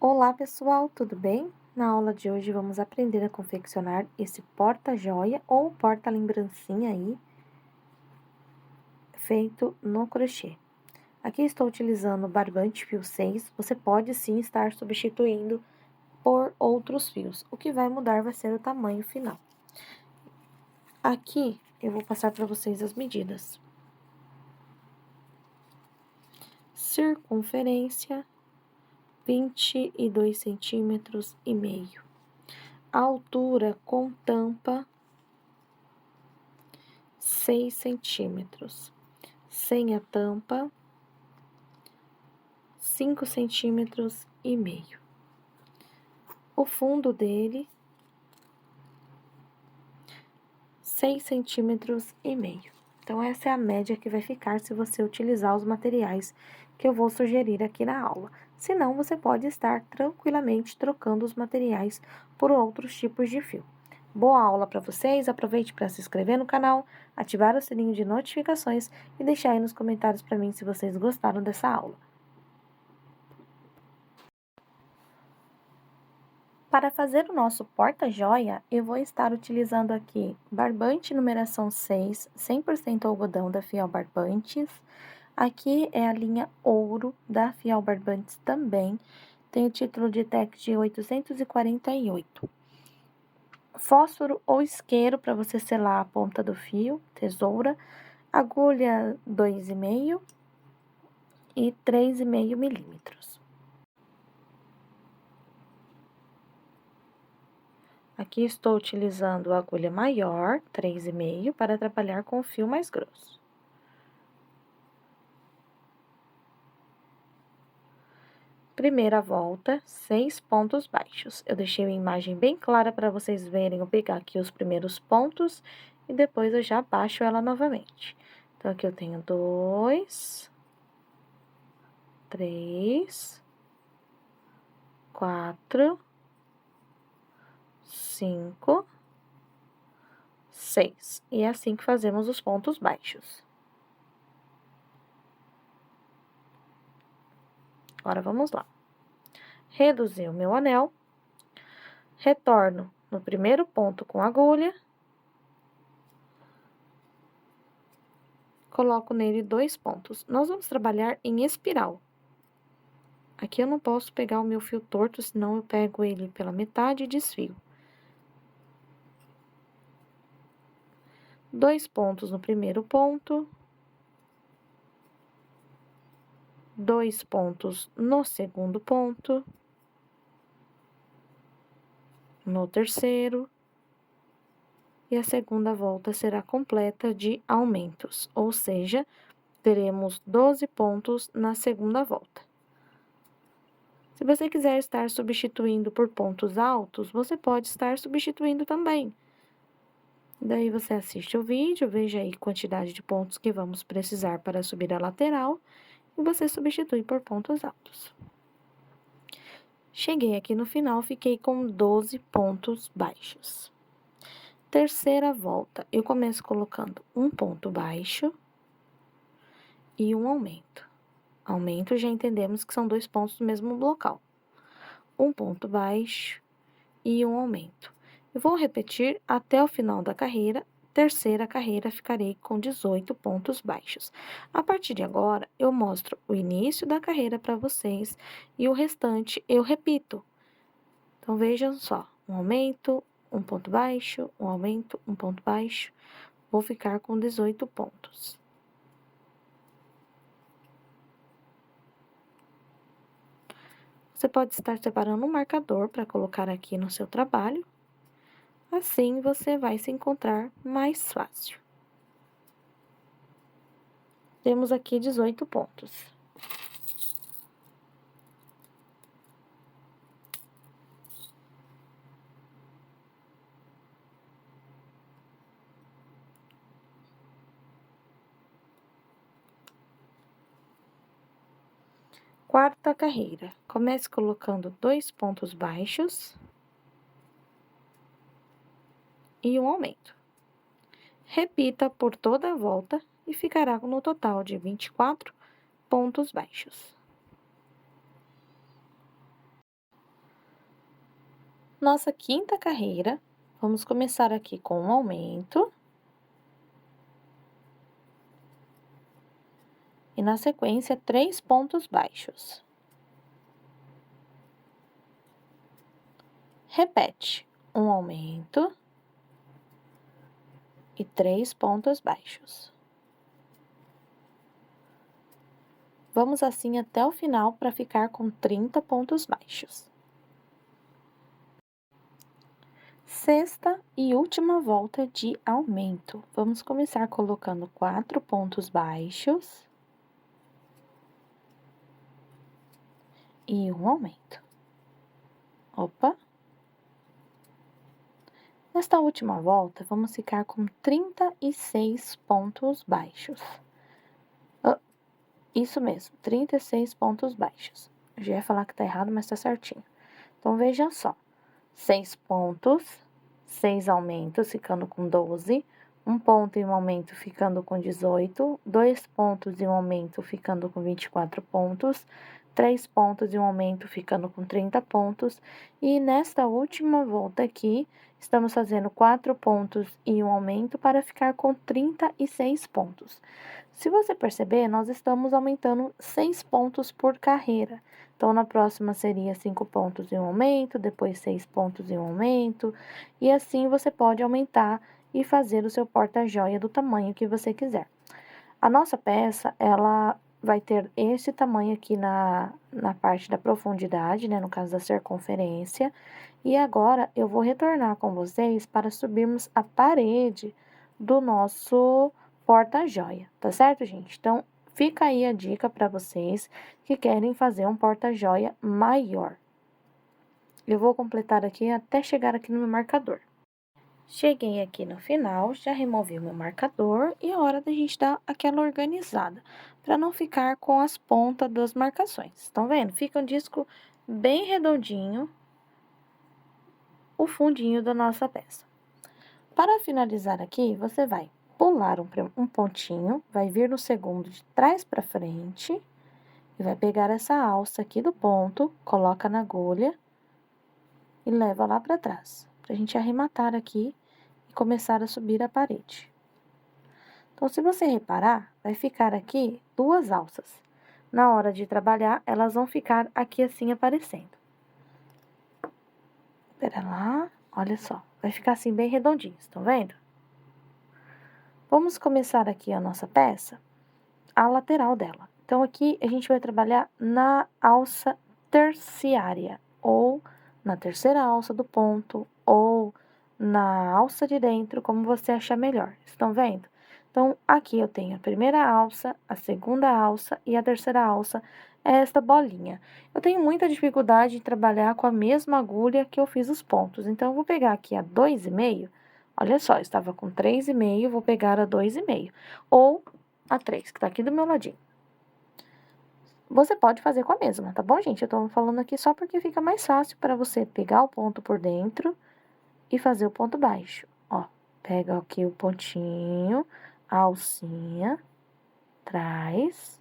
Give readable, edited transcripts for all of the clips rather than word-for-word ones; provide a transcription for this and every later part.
Olá pessoal, tudo bem? Na aula de hoje vamos aprender a confeccionar esse porta-joia ou porta-lembrancinha aí, feito no crochê. Aqui estou utilizando o barbante fio 6, você pode sim estar substituindo por outros fios. O que vai mudar vai ser o tamanho final. Aqui eu vou passar para vocês as medidas. Circunferência, 22 centímetros e meio. Altura com tampa, 6 centímetros. Sem a tampa, 5 centímetros e meio. O fundo dele, 6 centímetros e meio. Então, essa é a média que vai ficar se você utilizar os materiais que eu vou sugerir aqui na aula. Se não, você pode estar tranquilamente trocando os materiais por outros tipos de fio. Boa aula para vocês, aproveite para se inscrever no canal, ativar o sininho de notificações e deixar aí nos comentários para mim se vocês gostaram dessa aula. Para fazer o nosso porta-joia, eu vou estar utilizando aqui barbante numeração 6, 100% algodão da Fiel Barbantes. Aqui é a linha ouro da Fiel Barbantes também, tem o título de TEC de 848. Fósforo ou isqueiro para você selar a ponta do fio, tesoura, agulha 2,5 e 3,5 milímetros. Aqui estou utilizando a agulha maior, 3,5, para trabalhar com o fio mais grosso. Primeira volta, 6 pontos baixos. Eu deixei a imagem bem clara para vocês verem. Eu pegar aqui os primeiros pontos e depois eu já baixo ela novamente. Então, aqui eu tenho 2, 3, 4, 5, 6. E é assim que fazemos os pontos baixos. Agora, vamos lá. Reduzi o meu anel, retorno no primeiro ponto com agulha, coloco nele 2 pontos. Nós vamos trabalhar em espiral. Aqui eu não posso pegar o meu fio torto, senão eu pego ele pela metade e desfio. 2 pontos no primeiro ponto, 2 pontos no segundo ponto, no terceiro, e a segunda volta será completa de aumentos, ou seja, teremos 12 pontos na segunda volta. Se você quiser estar substituindo por pontos altos, você pode estar substituindo também. Daí, você assiste o vídeo, veja aí a quantidade de pontos que vamos precisar para subir a lateral e você substitui por pontos altos. Cheguei aqui no final, fiquei com 12 pontos baixos. Terceira volta, eu começo colocando um ponto baixo e um aumento. Aumento, já entendemos que são 2 pontos no mesmo local. Um ponto baixo e um aumento. Eu vou repetir até o final da carreira. Terceira carreira, ficarei com 18 pontos baixos. A partir de agora, eu mostro o início da carreira para vocês e o restante eu repito. Então, vejam só, um aumento, um ponto baixo, um aumento, um ponto baixo. Vou ficar com 18 pontos. Você pode estar separando um marcador para colocar aqui no seu trabalho. Assim, você vai se encontrar mais fácil. Temos aqui 18 pontos. Quarta carreira. Comece colocando 2 pontos baixos e um aumento. Repita por toda a volta e ficará no total de 24 pontos baixos. Nossa quinta carreira, vamos começar aqui com um aumento. E na sequência, 3 pontos baixos. Repete, um aumento e 3 pontos baixos. Vamos assim até o final para ficar com 30 pontos baixos. Sexta e última volta de aumento. Vamos começar colocando 4 pontos baixos e um aumento. Opa! Nesta última volta, vamos ficar com 36 pontos baixos. Isso mesmo, 36 pontos baixos. Eu já ia falar que tá errado, mas tá certinho. Então, veja só. 6 pontos, 6 aumentos, ficando com 12. 1 ponto e um aumento, ficando com 18. 2 pontos e um aumento, ficando com 24 pontos. 3 pontos e um aumento, ficando com 30 pontos. E nesta última volta aqui, estamos fazendo 4 pontos e um aumento para ficar com 36 pontos. Se você perceber, nós estamos aumentando 6 pontos por carreira. Então, na próxima seria 5 pontos e um aumento, depois 6 pontos e um aumento. E assim você pode aumentar e fazer o seu porta-joia do tamanho que você quiser. A nossa peça, ela vai ter esse tamanho aqui na parte da profundidade, né? No caso da circunferência. E agora, eu vou retornar com vocês para subirmos a parede do nosso porta-joia, tá certo, gente? Então, fica aí a dica para vocês que querem fazer um porta-joia maior. Eu vou completar aqui até chegar aqui no meu marcador. Cheguei aqui no final, já removi o meu marcador e é hora da gente dar aquela organizada, para não ficar com as pontas das marcações. Estão vendo? Fica um disco bem redondinho, o fundinho da nossa peça. Para finalizar aqui, você vai pular um pontinho, vai vir no segundo de trás para frente e vai pegar essa alça aqui do ponto, coloca na agulha e leva lá para trás, pra gente arrematar aqui e começar a subir a parede. Então, se você reparar, vai ficar aqui 2 alças. Na hora de trabalhar, elas vão ficar aqui assim aparecendo. Pera lá, olha só, vai ficar assim bem redondinho, estão vendo? Vamos começar aqui a nossa peça, a lateral dela. Então, aqui a gente vai trabalhar na alça terciária, ou na terceira alça do ponto, ou na alça de dentro, como você achar melhor. Estão vendo? Então, aqui eu tenho a primeira alça, a segunda alça e a terceira alça, é esta bolinha. Eu tenho muita dificuldade em trabalhar com a mesma agulha que eu fiz os pontos. Então, eu vou pegar aqui a 2,5. Olha só, eu estava com 3,5, vou pegar a 2,5. Ou a 3, que tá aqui do meu ladinho. Você pode fazer com a mesma, tá bom, gente? Eu tô falando aqui só porque fica mais fácil para você pegar o ponto por dentro e fazer o ponto baixo. Ó, pega aqui o pontinho, a alcinha, traz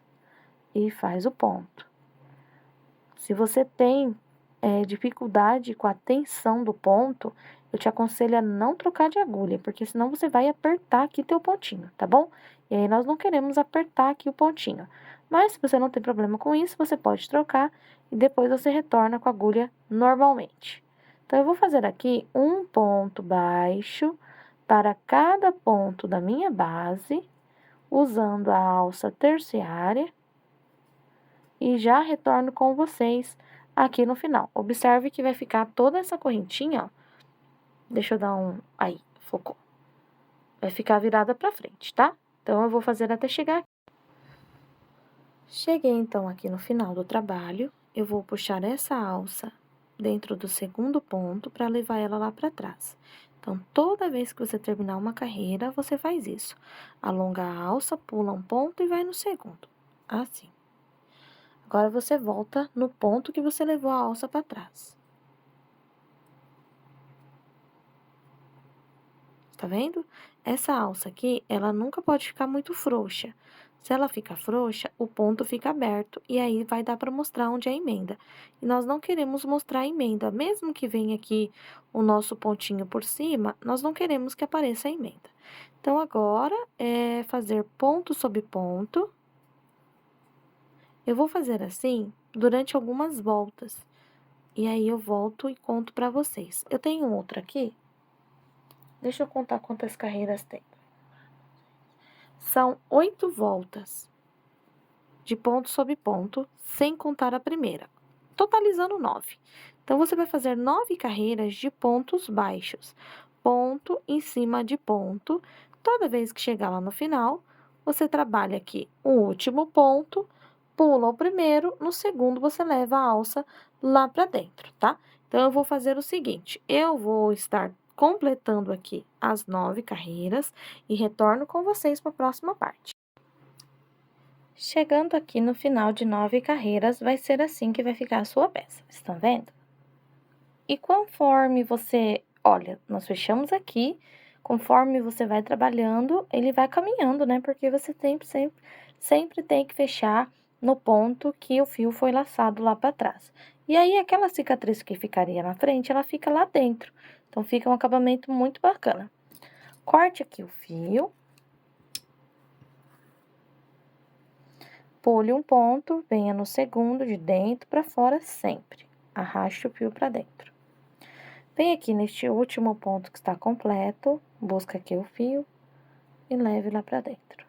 e faz o ponto. Se você tem dificuldade com a tensão do ponto, eu te aconselho a não trocar de agulha, porque senão você vai apertar aqui teu pontinho, tá bom? E aí, nós não queremos apertar aqui o pontinho. Mas, se você não tem problema com isso, você pode trocar e depois você retorna com a agulha normalmente. Então, eu vou fazer aqui um ponto baixo para cada ponto da minha base, usando a alça terciária, e já retorno com vocês aqui no final. Observe que vai ficar toda essa correntinha, ó. Deixa eu dar um... Aí, focou. Vai ficar virada pra frente, tá? Então, eu vou fazer até chegar aqui. Cheguei, então, aqui no final do trabalho. Eu vou puxar essa alça dentro do segundo ponto para levar ela lá pra trás. Então, toda vez que você terminar uma carreira, você faz isso. Alonga a alça, pula um ponto e vai no segundo. Assim. Agora, você volta no ponto que você levou a alça para trás. Tá vendo? Essa alça aqui, ela nunca pode ficar muito frouxa. Se ela fica frouxa, o ponto fica aberto e aí vai dar para mostrar onde é a emenda. E nós não queremos mostrar a emenda, mesmo que venha aqui o nosso pontinho por cima, nós não queremos que apareça a emenda. Então, agora é fazer ponto sobre ponto. Eu vou fazer assim durante algumas voltas. E aí eu volto e conto para vocês. Eu tenho outra aqui. Deixa eu contar quantas carreiras tem. São 8 voltas de ponto sobre ponto, sem contar a primeira, totalizando 9. Então, você vai fazer 9 carreiras de pontos baixos, ponto em cima de ponto. Toda vez que chegar lá no final, você trabalha aqui o último ponto, pula o primeiro, no segundo você leva a alça lá para dentro, tá? Então, eu vou fazer o seguinte, eu vou estar completando aqui as 9 carreiras e retorno com vocês para a próxima parte. Chegando aqui no final de 9 carreiras, vai ser assim que vai ficar a sua peça, estão vendo? E conforme você, olha, nós fechamos aqui, conforme você vai trabalhando, ele vai caminhando, né? Porque você sempre tem que fechar no ponto que o fio foi laçado lá para trás. E aí, aquela cicatriz que ficaria na frente, ela fica lá dentro. Então, fica um acabamento muito bacana. Corte aqui o fio. Pule um ponto, venha no segundo, de dentro para fora sempre. Arraste o fio para dentro. Vem aqui neste último ponto que está completo, busca aqui o fio e leve lá para dentro.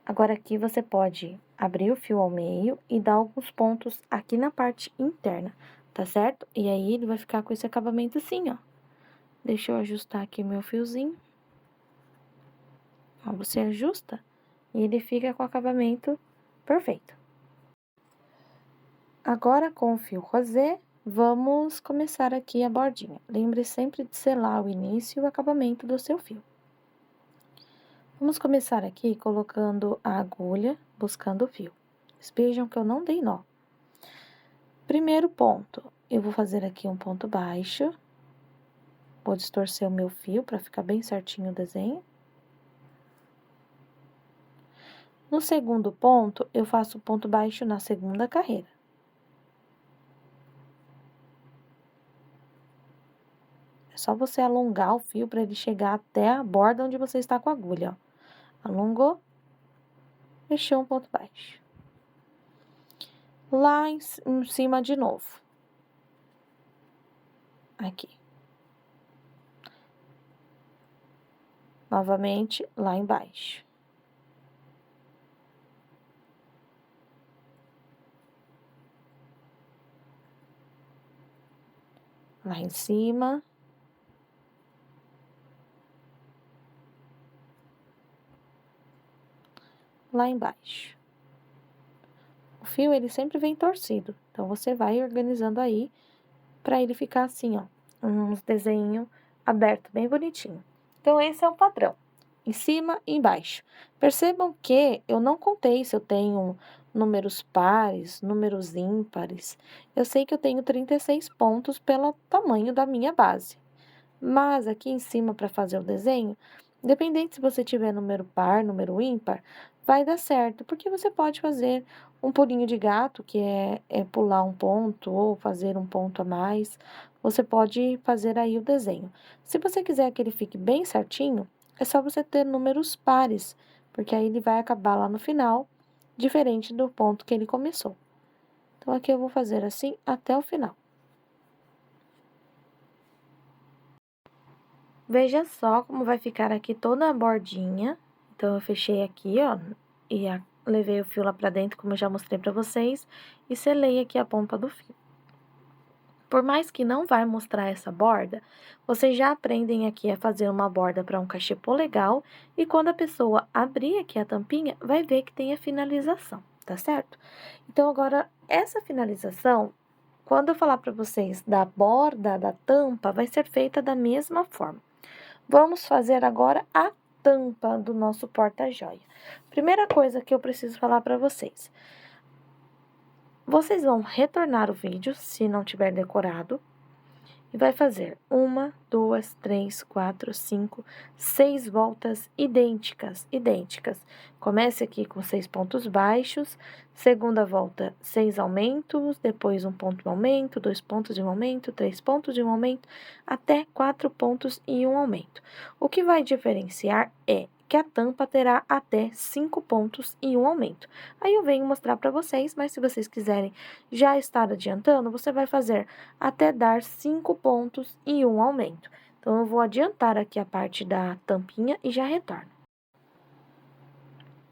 Agora, aqui você pode abrir o fio ao meio e dar alguns pontos aqui na parte interna, tá certo? E aí, ele vai ficar com esse acabamento assim, ó. Deixa eu ajustar aqui meu fiozinho. Ó, você ajusta e ele fica com o acabamento perfeito. Agora, com o fio rosé, vamos começar aqui a bordinha. Lembre sempre de selar o início e o acabamento do seu fio. Vamos começar aqui colocando a agulha, buscando o fio. Vejam que eu não dei nó. Primeiro ponto, eu vou fazer aqui um ponto baixo. Vou distorcer o meu fio para ficar bem certinho o desenho. No segundo ponto, eu faço ponto baixo na segunda carreira. É só você alongar o fio para ele chegar até a borda onde você está com a agulha, ó. Alongou, fechou um ponto baixo. Lá em cima de novo. Aqui. Novamente, lá embaixo. Lá em cima. Lá embaixo. O fio, ele sempre vem torcido, então, você vai organizando aí pra ele ficar assim, ó, uns desenho aberto, bem bonitinho. Então, esse é o padrão, em cima e embaixo. Percebam que eu não contei se eu tenho números pares, números ímpares. Eu sei que eu tenho 36 pontos pelo tamanho da minha base. Mas aqui em cima, para fazer o desenho, independente se você tiver número par, número ímpar, vai dar certo, porque você pode fazer um pulinho de gato, que é pular um ponto ou fazer um ponto a mais. Você pode fazer aí o desenho. Se você quiser que ele fique bem certinho, é só você ter números pares, porque aí ele vai acabar lá no final, diferente do ponto que ele começou. Então, aqui eu vou fazer assim até o final. Veja só como vai ficar aqui toda a bordinha. Então, eu fechei aqui, ó, e levei o fio lá pra dentro, como eu já mostrei pra vocês, e selei aqui a ponta do fio. Por mais que não vai mostrar essa borda, vocês já aprendem aqui a fazer uma borda para um cachepô legal, e quando a pessoa abrir aqui a tampinha, vai ver que tem a finalização, tá certo? Então, agora, essa finalização, quando eu falar para vocês da borda da tampa, vai ser feita da mesma forma. Vamos fazer agora a tampa do nosso porta-joia. Primeira coisa que eu preciso falar para vocês. Vocês vão retornar o vídeo, se não tiver decorado, e vai fazer 1, 2, 3, 4, 5, 6 voltas idênticas. Comece aqui com 6 pontos baixos, segunda volta 6 aumentos, depois 1 ponto de aumento, 2 pontos de um aumento, 3 pontos de um aumento, até 4 pontos e um aumento. O que vai diferenciar é que a tampa terá até 5 pontos e um aumento. Aí eu venho mostrar para vocês, mas se vocês quiserem já estar adiantando, você vai fazer até dar 5 pontos e um aumento. Então, eu vou adiantar aqui a parte da tampinha e já retorno.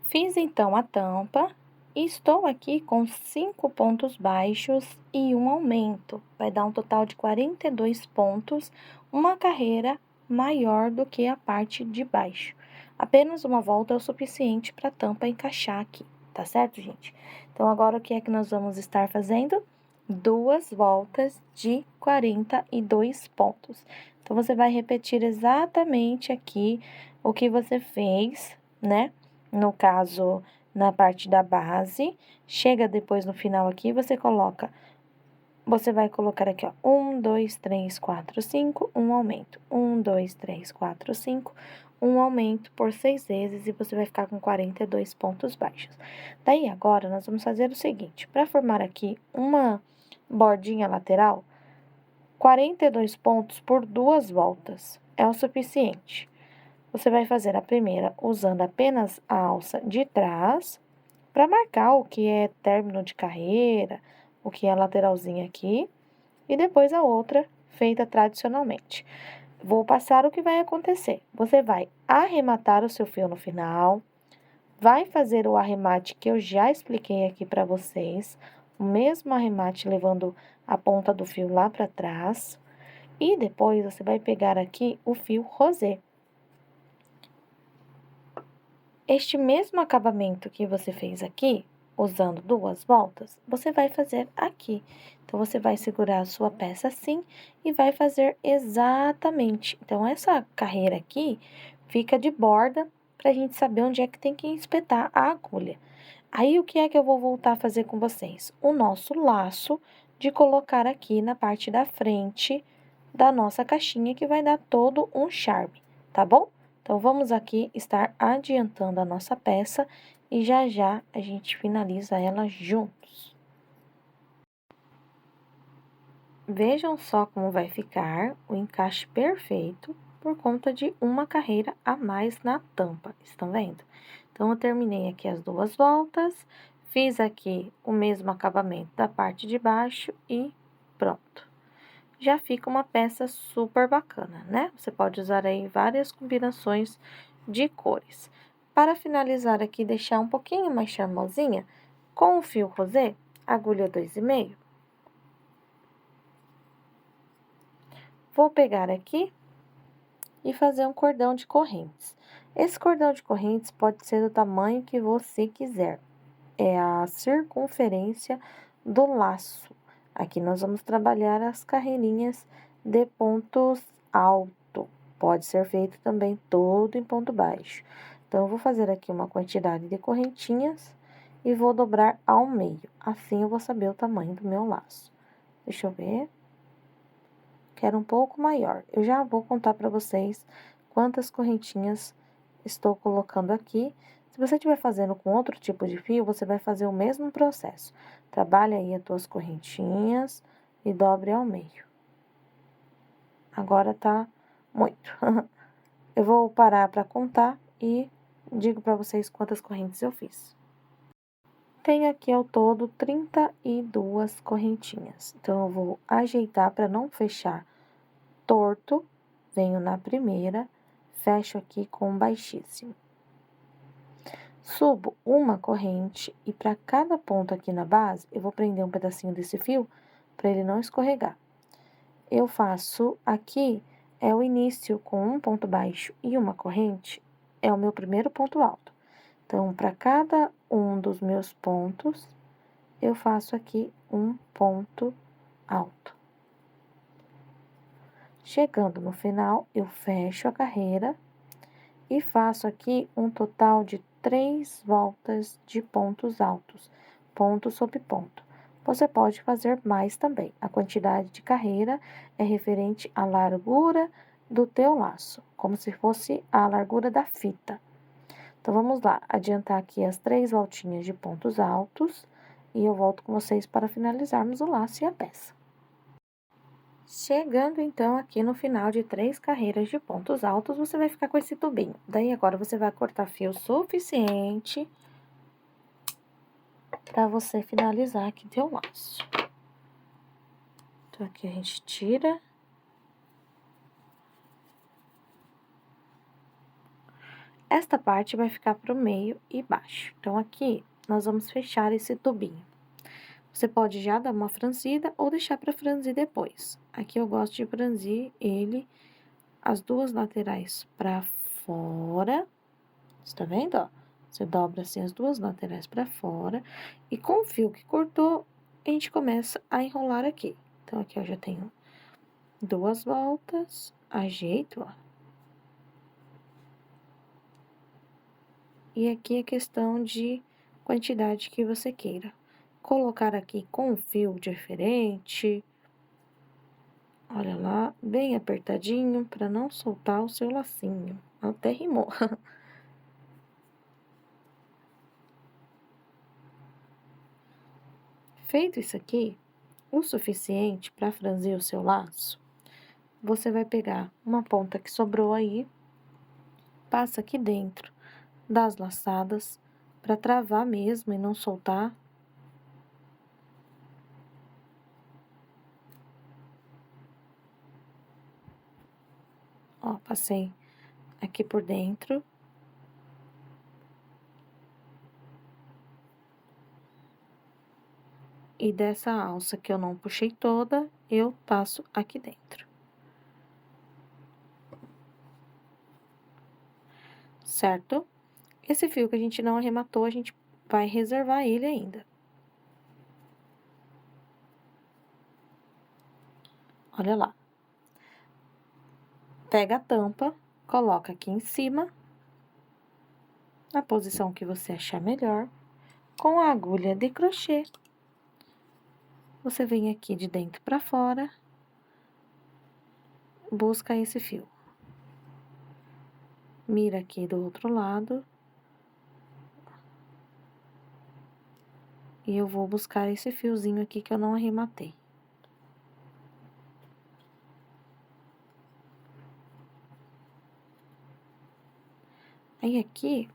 Fiz então a tampa e estou aqui com 5 pontos baixos e um aumento. Vai dar um total de 42 pontos, uma carreira maior do que a parte de baixo. Apenas uma volta é o suficiente para a tampa encaixar aqui, tá certo, gente? Então, agora o que é que nós vamos estar fazendo? 2 voltas de 42 pontos. Então, você vai repetir exatamente aqui o que você fez, né? No caso, na parte da base, chega depois no final aqui, você vai colocar aqui, ó, 1, 2, 3, 4, 5, um aumento. 1, 2, 3, 4, 5, um aumento por 6 vezes e você vai ficar com 42 pontos baixos. Daí, agora, nós vamos fazer o seguinte, para formar aqui uma bordinha lateral, 42 pontos por 2 voltas é o suficiente. Você vai fazer a primeira usando apenas a alça de trás, para marcar o que é término de carreira, o que é lateralzinha aqui, e depois a outra feita tradicionalmente. Vou passar o que vai acontecer. Você vai arrematar o seu fio no final, vai fazer o arremate que eu já expliquei aqui para vocês, o mesmo arremate levando a ponta do fio lá para trás, e depois você vai pegar aqui o fio rosé. Este mesmo acabamento que você fez aqui, usando 2 voltas, você vai fazer aqui. Então, você vai segurar a sua peça assim e vai fazer exatamente. Então, essa carreira aqui fica de borda para a gente saber onde é que tem que espetar a agulha. Aí, o que é que eu vou voltar a fazer com vocês? O nosso laço de colocar aqui na parte da frente da nossa caixinha, que vai dar todo um charme, tá bom? Então, vamos aqui estar adiantando a nossa peça e já já a gente finaliza ela juntos. Vejam só como vai ficar o encaixe perfeito por conta de uma carreira a mais na tampa, estão vendo? Então, eu terminei aqui as 2 voltas, fiz aqui o mesmo acabamento da parte de baixo e pronto. Já fica uma peça super bacana, né? Você pode usar aí várias combinações de cores. Para finalizar aqui, deixar um pouquinho mais charmosinha, com o fio rosé, agulha 2,5, vou pegar aqui e fazer um cordão de correntes. Esse cordão de correntes pode ser do tamanho que você quiser. É a circunferência do laço. Aqui nós vamos trabalhar as carreirinhas de pontos alto. Pode ser feito também todo em ponto baixo. Então, eu vou fazer aqui uma quantidade de correntinhas e vou dobrar ao meio. Assim, eu vou saber o tamanho do meu laço. Deixa eu ver. Quero um pouco maior. Eu já vou contar para vocês quantas correntinhas estou colocando aqui. Se você estiver fazendo com outro tipo de fio, você vai fazer o mesmo processo. Trabalhe aí as tuas correntinhas e dobre ao meio. Agora tá muito. Eu vou parar para contar e digo para vocês quantas correntes eu fiz. Tenho aqui ao todo 32 correntinhas. Então, eu vou ajeitar para não fechar torto. Venho na primeira, fecho aqui com baixíssimo. Subo uma corrente e para cada ponto aqui na base, eu vou prender um pedacinho desse fio para ele não escorregar. Eu faço aqui, é o início com um ponto baixo e uma corrente, é o meu primeiro ponto alto. Então, para cada um dos meus pontos, eu faço aqui um ponto alto. Chegando no final, eu fecho a carreira e faço aqui um total de 3 voltas de pontos altos, ponto sobre ponto. Você pode fazer mais também. A quantidade de carreira é referente à largura do teu laço, como se fosse a largura da fita. Então, vamos lá, adiantar aqui as 3 voltinhas de pontos altos e eu volto com vocês para finalizarmos o laço e a peça. Chegando, então, aqui no final de 3 carreiras de pontos altos, você vai ficar com esse tubinho. Daí, agora, você vai cortar fio suficiente para você finalizar aqui teu laço. Então, aqui a gente tira. Esta parte vai ficar pro meio e baixo. Então, aqui, nós vamos fechar esse tubinho. Você pode já dar uma franzida ou deixar para franzir depois. Aqui eu gosto de franzir ele, as 2 laterais para fora. Você tá vendo, ó? Você dobra assim as 2 laterais para fora. E com o fio que cortou, a gente começa a enrolar aqui. Então, aqui eu já tenho 2 voltas, ajeito, ó. E aqui é questão de quantidade que você queira. Colocar aqui com um fio diferente. Olha lá, bem apertadinho, para não soltar o seu lacinho. Até rimou. Feito isso aqui, o suficiente para franzir o seu laço, você vai pegar uma ponta que sobrou aí, passa aqui dentro das laçadas, para travar mesmo e não soltar. Ó, passei aqui por dentro. E dessa alça que eu não puxei toda, eu passo aqui dentro. Certo? Esse fio que a gente não arrematou, a gente vai reservar ele ainda. Olha lá. Pega a tampa, coloca aqui em cima, na posição que você achar melhor, com a agulha de crochê. Você vem aqui de dentro para fora, busca esse fio. Mira aqui do outro lado. E eu vou buscar esse fiozinho aqui que eu não arrematei. Aí, aqui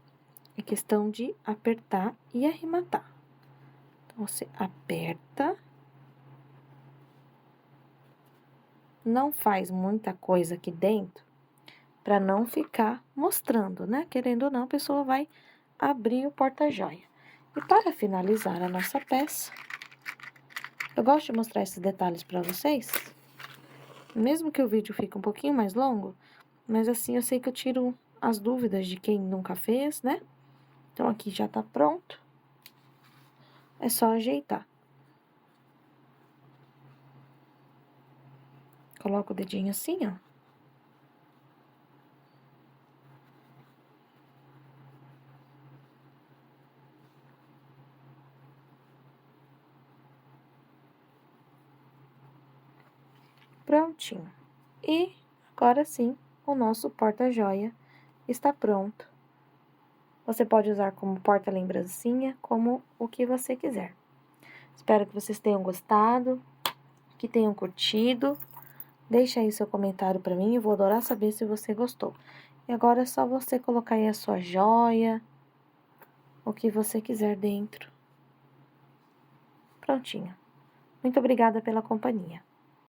é questão de apertar e arrematar. Então, você aperta. Não faz muita coisa aqui dentro, para não ficar mostrando, né? Querendo ou não, a pessoa vai abrir o porta-joia. E para finalizar a nossa peça, eu gosto de mostrar esses detalhes para vocês, mesmo que o vídeo fique um pouquinho mais longo, mas assim eu sei que eu tiro as dúvidas de quem nunca fez, né? Então, aqui já tá pronto. É só ajeitar. Coloca o dedinho assim, ó. Prontinho. E agora sim, o nosso porta-joia está pronto. Você pode usar como porta-lembrancinha, como o que você quiser. Espero que vocês tenham gostado, que tenham curtido. Deixa aí seu comentário para mim, eu vou adorar saber se você gostou. E agora é só você colocar aí a sua joia, o que você quiser dentro. Prontinho. Muito obrigada pela companhia.